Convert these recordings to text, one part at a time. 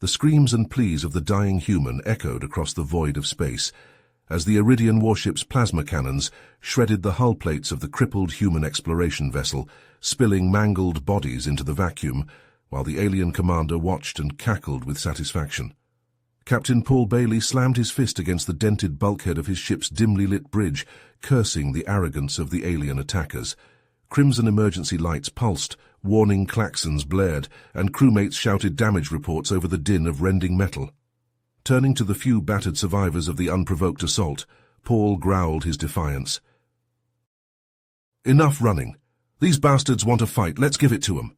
The screams and pleas of the dying human echoed across the void of space, as the Iridian warship's plasma cannons shredded the hull plates of the crippled human exploration vessel, spilling mangled bodies into the vacuum, while the alien commander watched and cackled with satisfaction. Captain Paul Bailey slammed his fist against the dented bulkhead of his ship's dimly lit bridge, cursing the arrogance of the alien attackers. Crimson emergency lights pulsed, warning klaxons blared, and crewmates shouted damage reports over the din of rending metal. Turning to the few battered survivors of the unprovoked assault, Paul growled his defiance. "Enough running. These bastards want a fight, let's give it to them."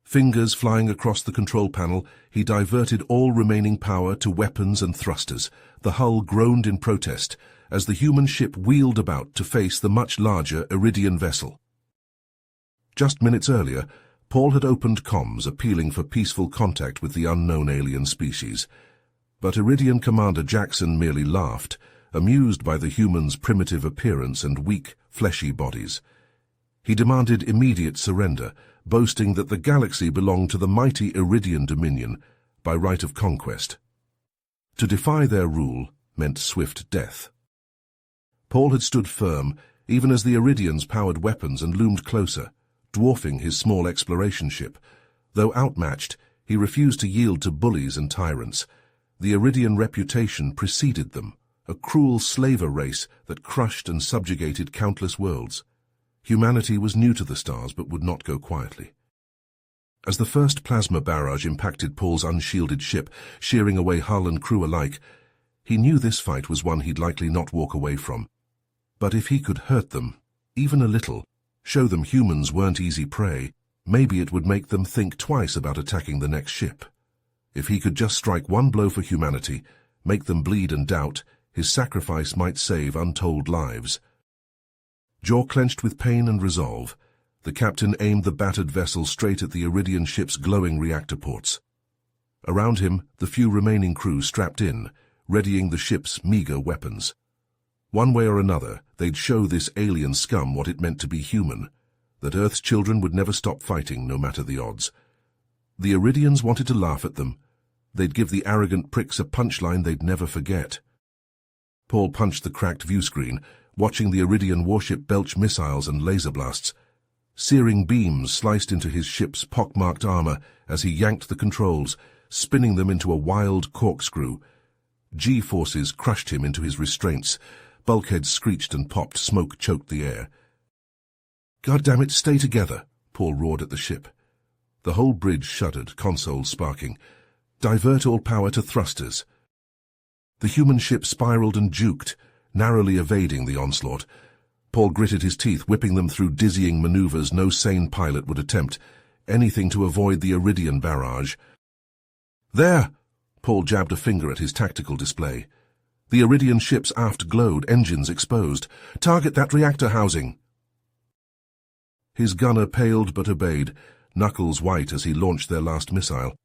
Fingers flying across the control panel, he diverted all remaining power to weapons and thrusters. The hull groaned in protest as the human ship wheeled about to face the much larger Iridian vessel. Just minutes earlier, Paul had opened comms appealing for peaceful contact with the unknown alien species. But Iridian Commander Jackson merely laughed, amused by the humans' primitive appearance and weak, fleshy bodies. He demanded immediate surrender, boasting that the galaxy belonged to the mighty Iridian Dominion by right of conquest. To defy their rule meant swift death. Paul had stood firm, even as the Iridians powered weapons and loomed closer, dwarfing his small exploration ship. Though outmatched, he refused to yield to bullies and tyrants. The Iridian reputation preceded them, a cruel slaver race that crushed and subjugated countless worlds. Humanity was new to the stars but would not go quietly. As the first plasma barrage impacted Paul's unshielded ship, shearing away hull and crew alike, he knew this fight was one he'd likely not walk away from. But if he could hurt them, even a little, show them humans weren't easy prey, maybe it would make them think twice about attacking the next ship. If he could just strike one blow for humanity, make them bleed and doubt, his sacrifice might save untold lives. Jaw clenched with pain and resolve, the captain aimed the battered vessel straight at the Iridian ship's glowing reactor ports. Around him, the few remaining crew strapped in, readying the ship's meager weapons. One way or another, they'd show this alien scum what it meant to be human, that Earth's children would never stop fighting no matter the odds. The Iridians wanted to laugh at them. They'd give the arrogant pricks a punchline they'd never forget. Paul punched the cracked viewscreen, watching the Iridian warship belch missiles and laser blasts. Searing beams sliced into his ship's pockmarked armor as he yanked the controls, spinning them into a wild corkscrew. G-forces crushed him into his restraints. Bulkheads screeched and popped, smoke choked the air. "God damn it, stay together," Paul roared at the ship. The whole bridge shuddered, consoles sparking. "Divert all power to thrusters." The human ship spiraled and juked, narrowly evading the onslaught. Paul gritted his teeth, whipping them through dizzying maneuvers no sane pilot would attempt, anything to avoid the Iridian barrage. "There!" Paul jabbed a finger at his tactical display. The Iridian ship's aft glowed, engines exposed. "Target that reactor housing!" His gunner paled but obeyed, knuckles white as he launched their last missile.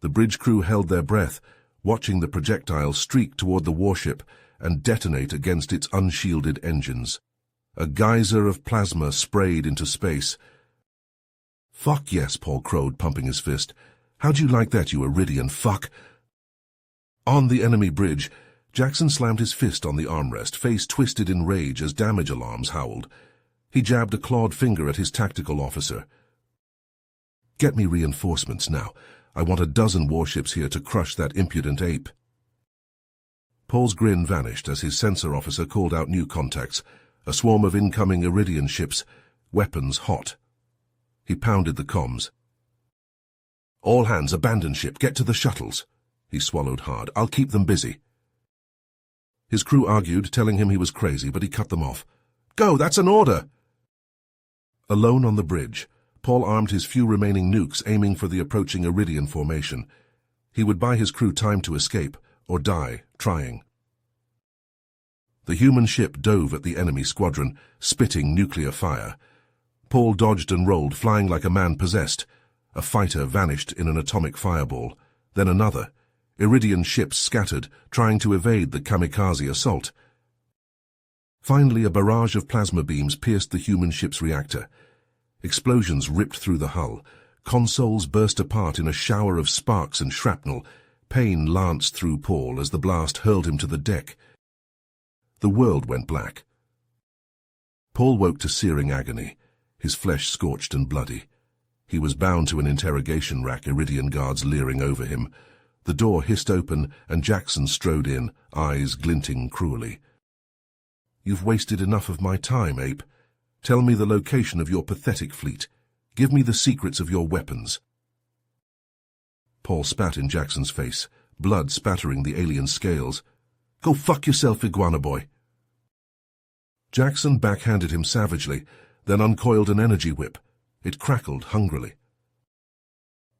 The bridge crew held their breath, watching the projectile streak toward the warship and detonate against its unshielded engines. A geyser of plasma sprayed into space. "Fuck yes," Paul crowed, pumping his fist. "How'd you like that, you Iridian fuck?" On the enemy bridge, Jackson slammed his fist on the armrest, face twisted in rage as damage alarms howled. He jabbed a clawed finger at his tactical officer. "Get me reinforcements now. I want a dozen warships here to crush that impudent ape." Paul's grin vanished as his sensor officer called out new contacts, a swarm of incoming Iridian ships, weapons hot. He pounded the comms. "All hands, abandon ship, get to the shuttles." He swallowed hard. "I'll keep them busy." His crew argued, telling him he was crazy, but he cut them off. "Go, that's an order!" Alone on the bridge, Paul armed his few remaining nukes, aiming for the approaching Iridian formation. He would buy his crew time to escape, or die trying. The human ship dove at the enemy squadron, spitting nuclear fire. Paul dodged and rolled, flying like a man possessed. A fighter vanished in an atomic fireball. Then another. Iridian ships scattered, trying to evade the kamikaze assault. Finally, a barrage of plasma beams pierced the human ship's reactor. Explosions ripped through the hull. Consoles burst apart in a shower of sparks and shrapnel. Pain lanced through Paul as the blast hurled him to the deck. The world went black. Paul woke to searing agony, his flesh scorched and bloody. He was bound to an interrogation rack, Iridian guards leering over him. The door hissed open, and Jackson strode in, eyes glinting cruelly. "You've wasted enough of my time, ape. Tell me the location of your pathetic fleet. Give me the secrets of your weapons." Paul spat in Jackson's face, blood spattering the alien scales. "Go fuck yourself, iguana boy." Jackson backhanded him savagely, then uncoiled an energy whip. It crackled hungrily.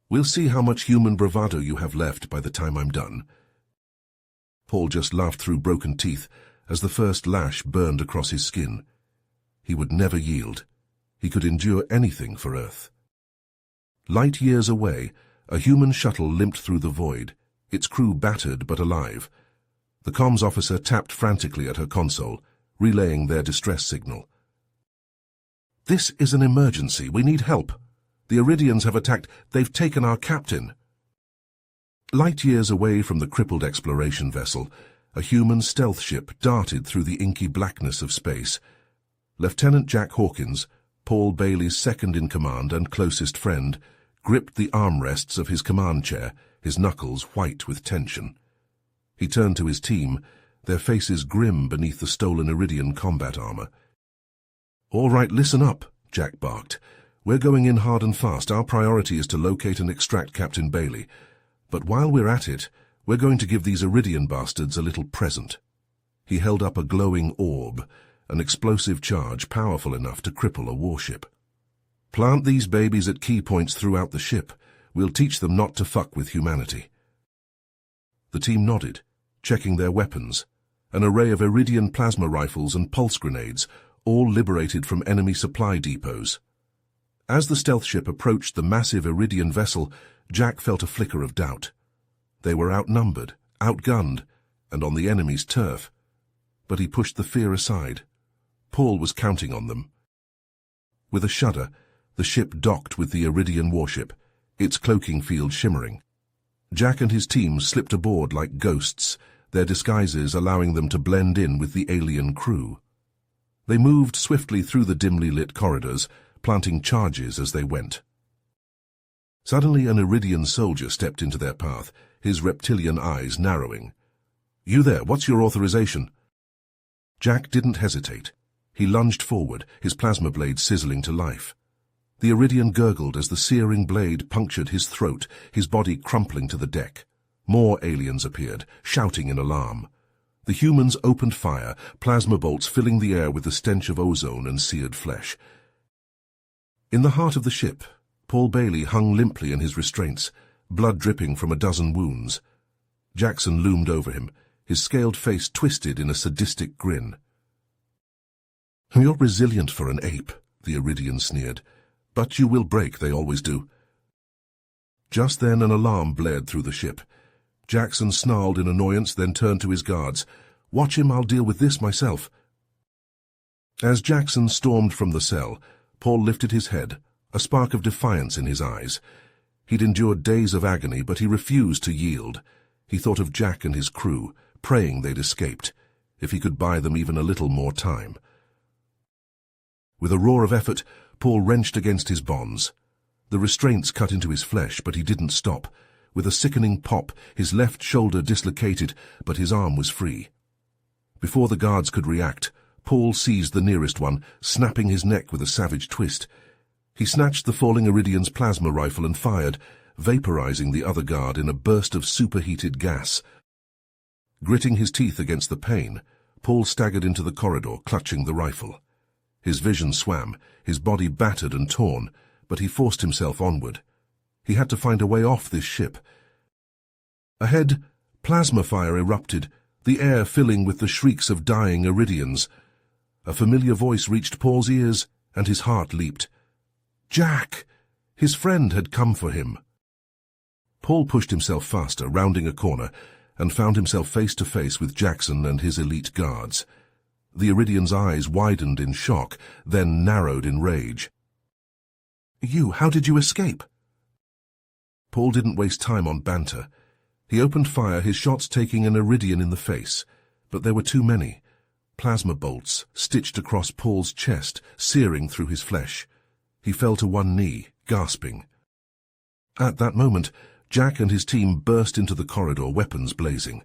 "We'll see how much human bravado you have left by the time I'm done." Paul just laughed through broken teeth as the first lash burned across his skin. He would never yield. He could endure anything for Earth. Light years away, a human shuttle limped through the void, its crew battered but alive. The comms officer tapped frantically at her console, relaying their distress signal. "This is an emergency. We need help. The Iridians have attacked. They've taken our captain." Light years away from the crippled exploration vessel, a human stealth ship darted through the inky blackness of space. Lieutenant Jack Hawkins, Paul Bailey's second-in-command and closest friend, gripped the armrests of his command chair, his knuckles white with tension. He turned to his team, their faces grim beneath the stolen Iridian combat armor. "All right, listen up," Jack barked. "We're going in hard and fast. Our priority is to locate and extract Captain Bailey. But while we're at it, we're going to give these Iridian bastards a little present." He held up a glowing orb, an explosive charge powerful enough to cripple a warship. "Plant these babies at key points throughout the ship. We'll teach them not to fuck with humanity." The team nodded, checking their weapons. An array of Iridian plasma rifles and pulse grenades, all liberated from enemy supply depots. As the stealth ship approached the massive Iridian vessel, Jack felt a flicker of doubt. They were outnumbered, outgunned, and on the enemy's turf. But he pushed the fear aside. Paul was counting on them. With a shudder, the ship docked with the Iridian warship, its cloaking field shimmering. Jack and his team slipped aboard like ghosts, their disguises allowing them to blend in with the alien crew. They moved swiftly through the dimly lit corridors, planting charges as they went. Suddenly an Iridian soldier stepped into their path, his reptilian eyes narrowing. "You there, what's your authorization?" Jack didn't hesitate. He lunged forward, his plasma blade sizzling to life. The Iridian gurgled as the searing blade punctured his throat, his body crumpling to the deck. More aliens appeared, shouting in alarm. The humans opened fire, plasma bolts filling the air with the stench of ozone and seared flesh. In the heart of the ship, Paul Bailey hung limply in his restraints, blood dripping from a dozen wounds. Jackson loomed over him, his scaled face twisted in a sadistic grin. "You're resilient for an ape," the Iridian sneered. "But you will break, they always do." Just then an alarm blared through the ship. Jackson snarled in annoyance, then turned to his guards. "Watch him, I'll deal with this myself." As Jackson stormed from the cell, Paul lifted his head, a spark of defiance in his eyes. He'd endured days of agony, but he refused to yield. He thought of Jack and his crew, praying they'd escaped, if he could buy them even a little more time. With a roar of effort, Paul wrenched against his bonds. The restraints cut into his flesh, but he didn't stop. With a sickening pop, his left shoulder dislocated, but his arm was free. Before the guards could react, Paul seized the nearest one, snapping his neck with a savage twist. He snatched the falling Iridian's plasma rifle and fired, vaporizing the other guard in a burst of superheated gas. Gritting his teeth against the pain, Paul staggered into the corridor, clutching the rifle. His vision swam, his body battered and torn, but he forced himself onward. He had to find a way off this ship. Ahead, plasma fire erupted, the air filling with the shrieks of dying Iridians. A familiar voice reached Paul's ears, and his heart leaped. Jack! His friend had come for him. Paul pushed himself faster, rounding a corner, and found himself face to face with Jackson and his elite guards. The Iridian's eyes widened in shock, then narrowed in rage. "You, how did you escape?" Paul didn't waste time on banter. He opened fire, his shots taking an Iridian in the face, but there were too many. Plasma bolts stitched across Paul's chest, searing through his flesh. He fell to one knee, gasping. At that moment, Jack and his team burst into the corridor, weapons blazing.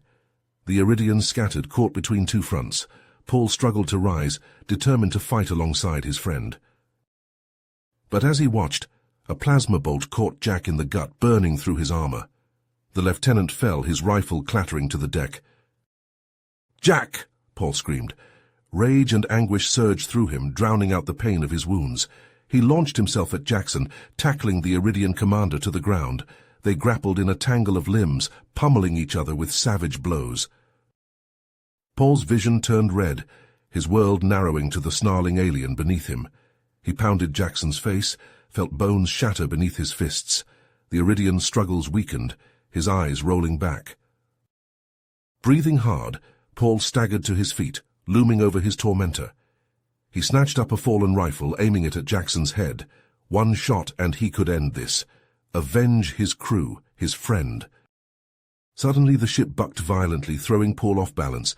The Iridians scattered, caught between two fronts. Paul struggled to rise, determined to fight alongside his friend. But as he watched, a plasma bolt caught Jack in the gut, burning through his armor. The lieutenant fell, his rifle clattering to the deck. "Jack!" Paul screamed. Rage and anguish surged through him, drowning out the pain of his wounds. He launched himself at Jackson, tackling the Iridian commander to the ground. They grappled in a tangle of limbs, pummeling each other with savage blows. Paul's vision turned red, his world narrowing to the snarling alien beneath him. He pounded Jackson's face, felt bones shatter beneath his fists. The Iridian's struggles weakened, his eyes rolling back. Breathing hard, Paul staggered to his feet, looming over his tormentor. He snatched up a fallen rifle, aiming it at Jackson's head. One shot and he could end this. Avenge his crew, his friend. Suddenly the ship bucked violently, throwing Paul off balance.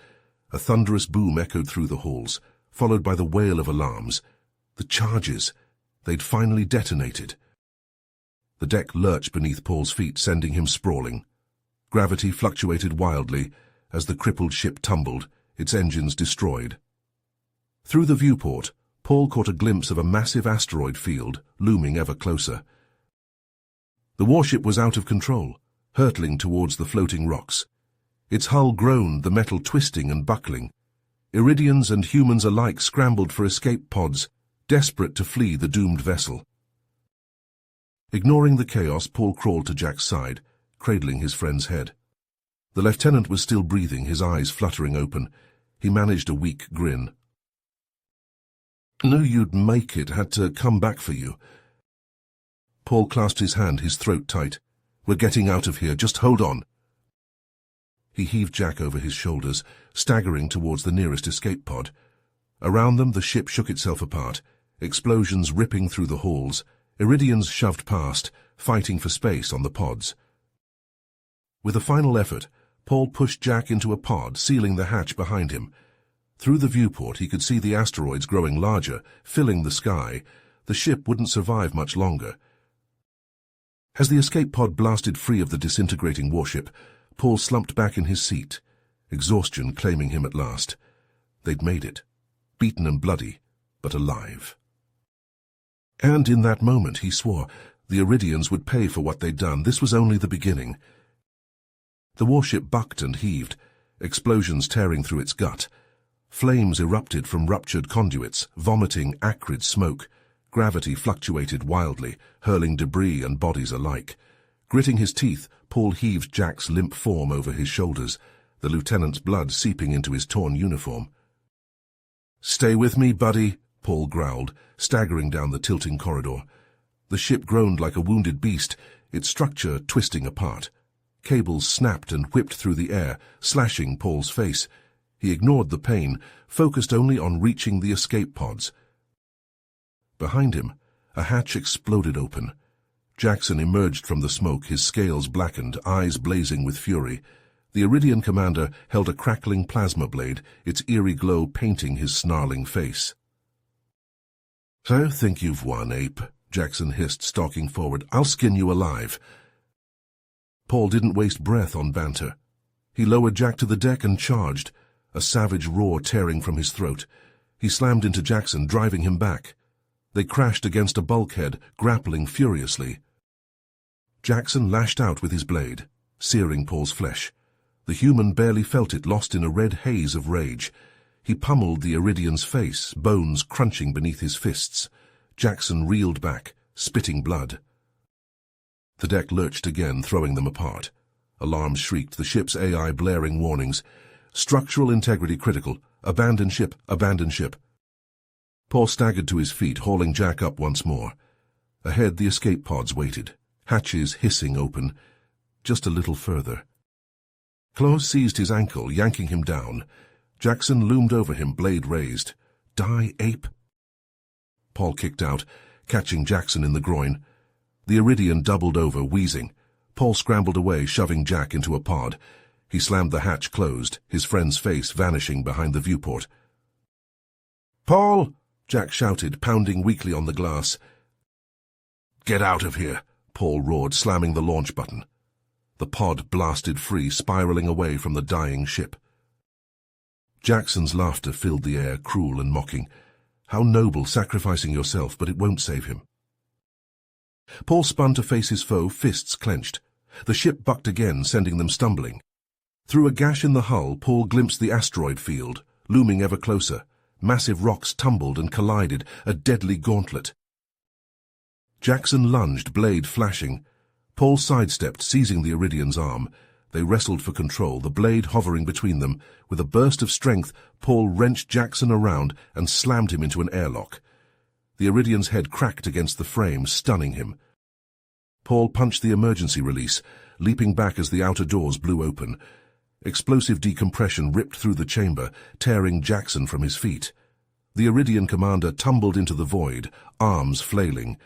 A thunderous boom echoed through the halls, followed by the wail of alarms. The charges! They'd finally detonated. The deck lurched beneath Paul's feet, sending him sprawling. Gravity fluctuated wildly as the crippled ship tumbled, its engines destroyed. Through the viewport, Paul caught a glimpse of a massive asteroid field, looming ever closer. The warship was out of control, hurtling towards the floating rocks. Its hull groaned, the metal twisting and buckling. Iridians and humans alike scrambled for escape pods, desperate to flee the doomed vessel. Ignoring the chaos, Paul crawled to Jack's side, cradling his friend's head. The lieutenant was still breathing, his eyes fluttering open. He managed a weak grin. "Knew you'd make it, had to come back for you." Paul clasped his hand, his throat tight. "We're getting out of here, just hold on." He heaved Jack over his shoulders, staggering towards the nearest escape pod. Around them, the ship shook itself apart, explosions ripping through the halls, Iridians shoved past, fighting for space on the pods. With a final effort, Paul pushed Jack into a pod, sealing the hatch behind him. Through the viewport, he could see the asteroids growing larger, filling the sky. The ship wouldn't survive much longer. As the escape pod blasted free of the disintegrating warship, Paul slumped back in his seat, exhaustion claiming him at last. They'd made it, beaten and bloody, but alive. And in that moment, he swore, the Iridians would pay for what they'd done. This was only the beginning. The warship bucked and heaved, explosions tearing through its gut. Flames erupted from ruptured conduits, vomiting acrid smoke. Gravity fluctuated wildly, hurling debris and bodies alike. Gritting his teeth, Paul heaved Jack's limp form over his shoulders, the lieutenant's blood seeping into his torn uniform. "Stay with me, buddy," Paul growled, staggering down the tilting corridor. The ship groaned like a wounded beast, its structure twisting apart. Cables snapped and whipped through the air, slashing Paul's face. He ignored the pain, focused only on reaching the escape pods. Behind him, a hatch exploded open. Jackson emerged from the smoke, his scales blackened, eyes blazing with fury. The Iridian commander held a crackling plasma blade, its eerie glow painting his snarling face. "So think you've won, ape," Jackson hissed, stalking forward. "I'll skin you alive." Paul didn't waste breath on banter. He lowered Jack to the deck and charged, a savage roar tearing from his throat. He slammed into Jackson, driving him back. They crashed against a bulkhead, grappling furiously. Jackson lashed out with his blade, searing Paul's flesh. The human barely felt it, lost in a red haze of rage. He pummeled the Iridian's face, bones crunching beneath his fists. Jackson reeled back, spitting blood. The deck lurched again, throwing them apart. Alarms shrieked, the ship's AI blaring warnings. "Structural integrity critical. Abandon ship, abandon ship." Paul staggered to his feet, hauling Jack up once more. Ahead, the escape pods waited, hatches hissing open. Just a little further. Claws seized his ankle, yanking him down. Jackson loomed over him, blade raised. "Die, ape!" Paul kicked out, catching Jackson in the groin. The Iridian doubled over, wheezing. Paul scrambled away, shoving Jack into a pod. He slammed the hatch closed, his friend's face vanishing behind the viewport. "Paul!" Jack shouted, pounding weakly on the glass. "Get out of here!" Paul roared, slamming the launch button. The pod blasted free, spiraling away from the dying ship. Jackson's laughter filled the air, cruel and mocking. How noble, sacrificing yourself, but it won't save him. Paul spun to face his foe, fists clenched. The ship bucked again, sending them stumbling. Through a gash in the hull, Paul glimpsed the asteroid field, looming ever closer. Massive rocks tumbled and collided, a deadly gauntlet. Jackson lunged, blade flashing. Paul sidestepped, seizing the Iridian's arm. They wrestled for control, the blade hovering between them. With a burst of strength, Paul wrenched Jackson around and slammed him into an airlock. The Iridian's head cracked against the frame, stunning him. Paul punched the emergency release, leaping back as the outer doors blew open. Explosive decompression ripped through the chamber, tearing Jackson from his feet. The Iridian commander tumbled into the void, arms flailing.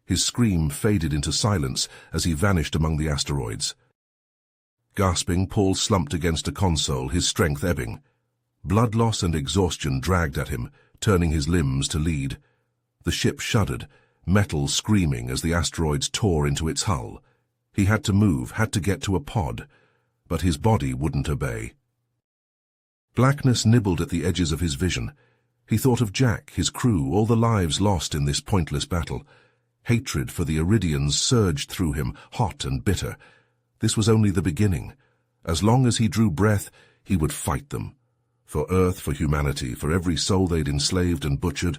His scream faded into silence as he vanished among the asteroids. Gasping, Paul slumped against a console, his strength ebbing. Blood loss and exhaustion dragged at him, turning his limbs to lead. The ship shuddered, metal screaming as the asteroids tore into its hull. He had to move, had to get to a pod, but his body wouldn't obey. Blackness nibbled at the edges of his vision. He thought of Jack, his crew, all the lives lost in this pointless battle. Hatred for the Iridians surged through him, hot and bitter. This was only the beginning. As long as he drew breath, he would fight them. For Earth, for humanity, for every soul they'd enslaved and butchered.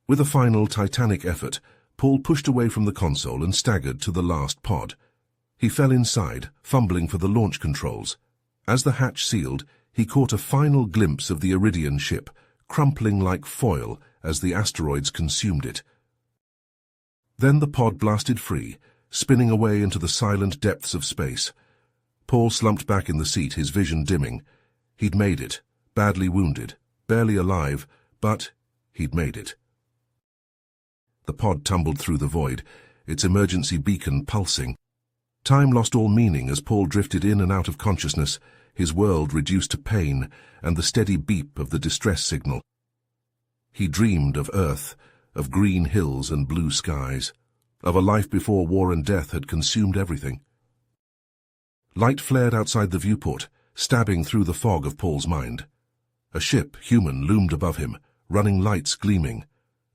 With a final titanic effort, Paul pushed away from the console and staggered to the last pod. He fell inside, fumbling for the launch controls. As the hatch sealed, he caught a final glimpse of the Iridian ship, crumpling like foil as the asteroids consumed it. Then the pod blasted free, spinning away into the silent depths of space. Paul slumped back in the seat, his vision dimming. He'd made it, badly wounded, barely alive, but he'd made it. The pod tumbled through the void, its emergency beacon pulsing. Time lost all meaning as Paul drifted in and out of consciousness, his world reduced to pain and the steady beep of the distress signal. He dreamed of Earth, of green hills and blue skies, of a life before war and death had consumed everything. Light flared outside the viewport, stabbing through the fog of Paul's mind. A ship, human, loomed above him, running lights gleaming.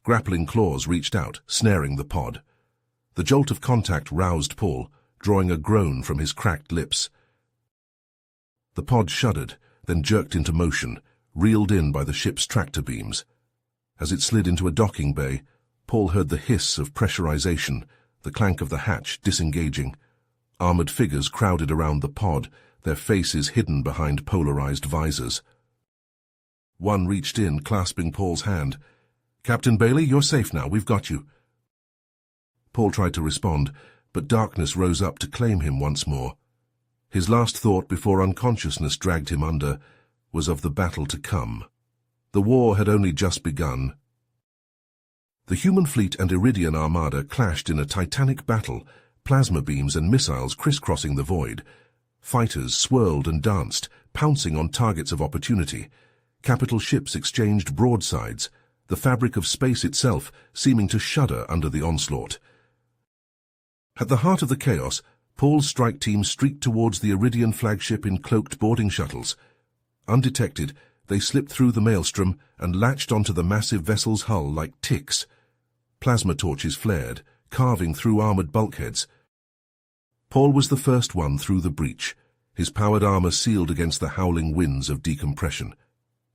Grappling claws reached out, snaring the pod. The jolt of contact roused Paul, drawing a groan from his cracked lips. The pod shuddered, then jerked into motion, reeled in by the ship's tractor beams. As it slid into a docking bay, Paul heard the hiss of pressurization, the clank of the hatch disengaging. Armored figures crowded around the pod, their faces hidden behind polarized visors. One reached in, clasping Paul's hand. "Captain Bailey, you're safe now, we've got you." Paul tried to respond, but darkness rose up to claim him once more. His last thought before unconsciousness dragged him under was of the battle to come. The war had only just begun. The human fleet and Iridian armada clashed in a titanic battle, plasma beams and missiles crisscrossing the void. Fighters swirled and danced, pouncing on targets of opportunity. Capital ships exchanged broadsides, the fabric of space itself seeming to shudder under the onslaught. At the heart of the chaos, Paul's strike team streaked towards the Iridian flagship in cloaked boarding shuttles. Undetected, they slipped through the maelstrom and latched onto the massive vessel's hull like ticks. Plasma torches flared, carving through armored bulkheads. Paul was the first one through the breach, his powered armor sealed against the howling winds of decompression.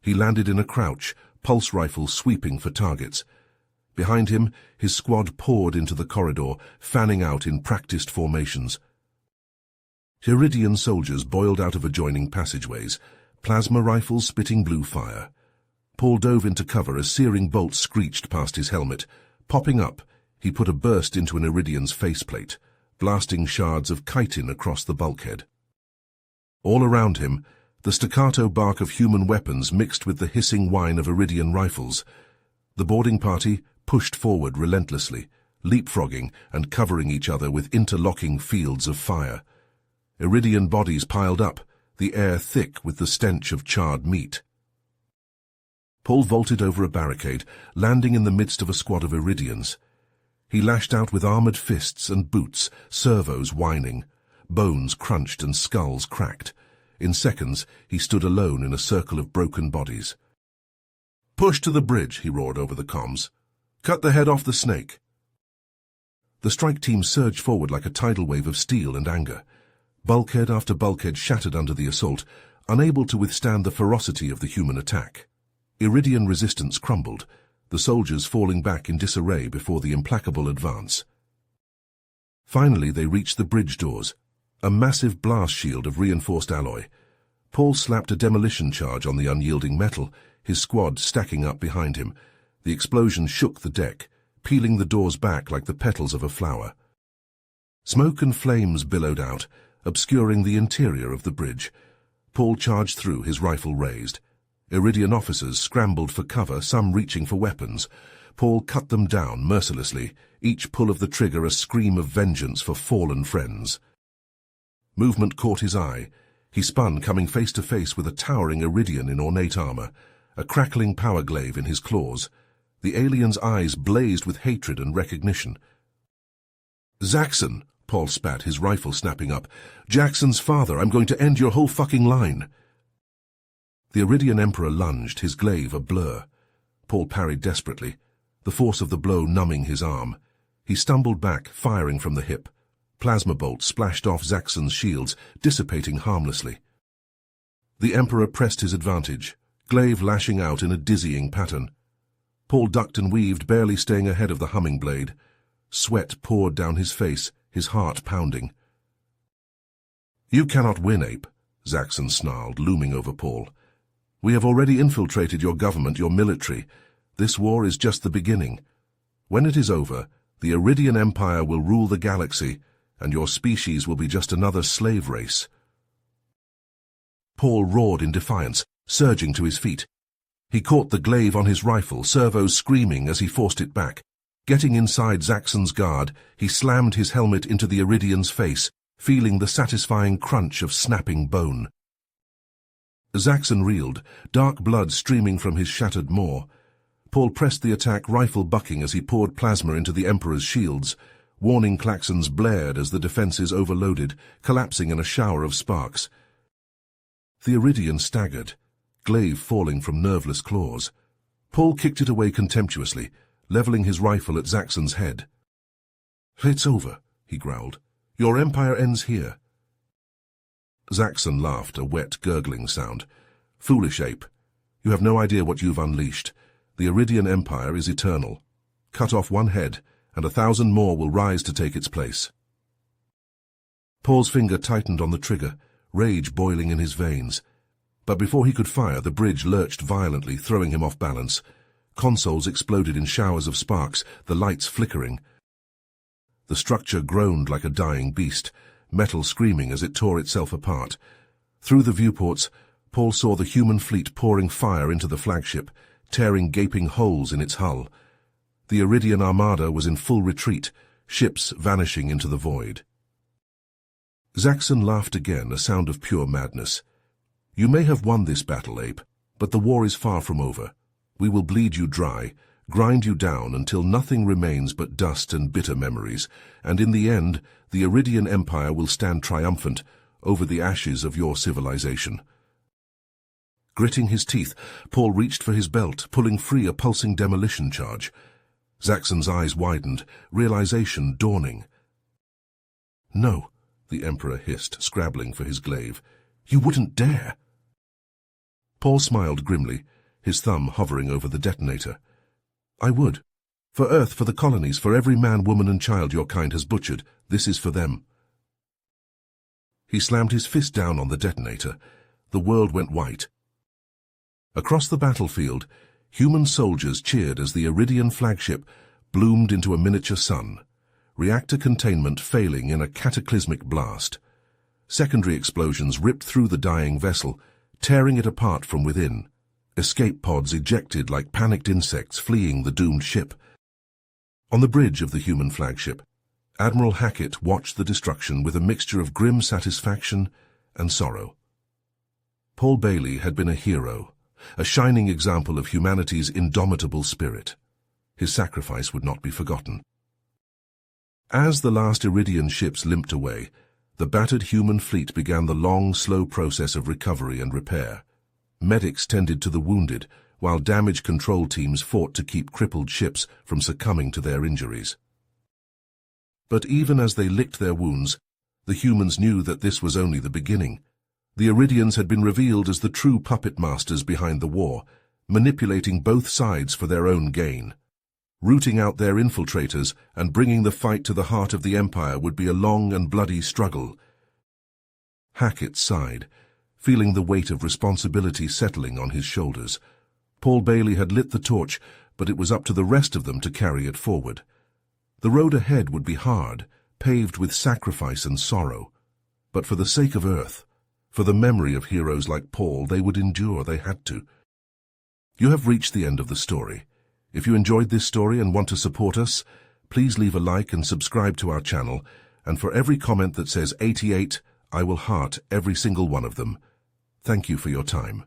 He landed in a crouch, pulse rifle sweeping for targets. Behind him, his squad poured into the corridor, fanning out in practiced formations. Iridian soldiers boiled out of adjoining passageways, plasma rifles spitting blue fire. Paul dove into cover as searing bolts screeched past his helmet. Popping up, he put a burst into an Iridian's faceplate, blasting shards of chitin across the bulkhead. All around him, the staccato bark of human weapons mixed with the hissing whine of Iridian rifles. The boarding party pushed forward relentlessly, leapfrogging and covering each other with interlocking fields of fire. Iridian bodies piled up, the air thick with the stench of charred meat. Paul vaulted over a barricade, landing in the midst of a squad of Iridians. He lashed out with armored fists and boots, servos whining. Bones crunched and skulls cracked. In seconds, he stood alone in a circle of broken bodies. "Push to the bridge," he roared over the comms. "Cut the head off the snake." The strike team surged forward like a tidal wave of steel and anger. Bulkhead after bulkhead shattered under the assault, unable to withstand the ferocity of the human attack. Iridian resistance crumbled, the soldiers falling back in disarray before the implacable advance. Finally, they reached the bridge doors, a massive blast shield of reinforced alloy. Paul slapped a demolition charge on the unyielding metal, his squad stacking up behind him. The explosion shook the deck, peeling the doors back like the petals of a flower. Smoke and flames billowed out, obscuring the interior of the bridge. Paul charged through, his rifle raised. Iridian officers scrambled for cover, some reaching for weapons. Paul cut them down mercilessly, each pull of the trigger a scream of vengeance for fallen friends. Movement caught his eye. He spun, coming face to face with a towering Iridian in ornate armor, a crackling power glaive in his claws. The alien's eyes blazed with hatred and recognition. "Zaxxon," Paul spat, his rifle snapping up. "Jackson's father, I'm going to end your whole fucking line." The Iridian Emperor lunged, his glaive a blur. Paul parried desperately, the force of the blow numbing his arm. He stumbled back, firing from the hip. Plasma bolts splashed off Zaxxon's shields, dissipating harmlessly. The Emperor pressed his advantage, glaive lashing out in a dizzying pattern. Paul ducked and weaved, barely staying ahead of the humming blade. Sweat poured down his face, his heart pounding. "You cannot win, ape," Zaxxon snarled, looming over Paul. "We have already infiltrated your government, your military. This war is just the beginning. When it is over, the Iridian Empire will rule the galaxy, and your species will be just another slave race." Paul roared in defiance, surging to his feet. He caught the glaive on his rifle, servos screaming as he forced it back. Getting inside Zaxxon's guard, he slammed his helmet into the Iridian's face, feeling the satisfying crunch of snapping bone. Zaxxon reeled, dark blood streaming from his shattered maw. Paul pressed the attack, rifle bucking as he poured plasma into the Emperor's shields. Warning klaxons blared as the defenses overloaded, collapsing in a shower of sparks. The Iridian staggered, glaive falling from nerveless claws. Paul kicked it away contemptuously, leveling his rifle at Zaxxon's head. "It's over," he growled. "Your empire ends here." Zaxxon laughed, a wet, gurgling sound. "Foolish ape. You have no idea what you've unleashed. The Iridian Empire is eternal. Cut off one head, and 1,000 more will rise to take its place." Paul's finger tightened on the trigger, rage boiling in his veins. But before he could fire, the bridge lurched violently, throwing him off balance. Consoles exploded in showers of sparks, the lights flickering. The structure groaned like a dying beast, metal screaming as it tore itself apart. Through the viewports, Paul saw the human fleet pouring fire into the flagship, tearing gaping holes in its hull. The Iridian armada was in full retreat, ships vanishing into the void. Zaxxon laughed again, a sound of pure madness. "You may have won this battle, ape, but the war is far from over. We will bleed you dry, grind you down until nothing remains but dust and bitter memories, and in the end, the Iridian Empire will stand triumphant over the ashes of your civilization." Gritting his teeth, Paul reached for his belt, pulling free a pulsing demolition charge. Zaxxon's eyes widened, realization dawning. "No," the Emperor hissed, scrabbling for his glaive. "You wouldn't dare." Paul smiled grimly, his thumb hovering over the detonator. "I would. For Earth, for the colonies, for every man, woman and child your kind has butchered, this is for them." He slammed his fist down on the detonator. The world went white. Across the battlefield, human soldiers cheered as the Iridian flagship bloomed into a miniature sun, reactor containment failing in a cataclysmic blast. Secondary explosions ripped through the dying vessel, tearing it apart from within. Escape pods ejected like panicked insects fleeing the doomed ship. On the bridge of the human flagship, Admiral Hackett watched the destruction with a mixture of grim satisfaction and sorrow. Paul Bailey had been a hero, a shining example of humanity's indomitable spirit. His sacrifice would not be forgotten. As the last Iridian ships limped away, the battered human fleet began the long, slow process of recovery and repair. Medics tended to the wounded, while damage control teams fought to keep crippled ships from succumbing to their injuries. But even as they licked their wounds, the humans knew that this was only the beginning. The Iridians had been revealed as the true puppet masters behind the war, manipulating both sides for their own gain. Rooting out their infiltrators and bringing the fight to the heart of the Empire would be a long and bloody struggle. Hackett sighed, feeling the weight of responsibility settling on his shoulders. Paul Bailey had lit the torch, but it was up to the rest of them to carry it forward. The road ahead would be hard, paved with sacrifice and sorrow. But for the sake of Earth, for the memory of heroes like Paul, they would endure, they had to. You have reached the end of the story. If you enjoyed this story and want to support us, please leave a like and subscribe to our channel, and for every comment that says 88, I will heart every single one of them. Thank you for your time.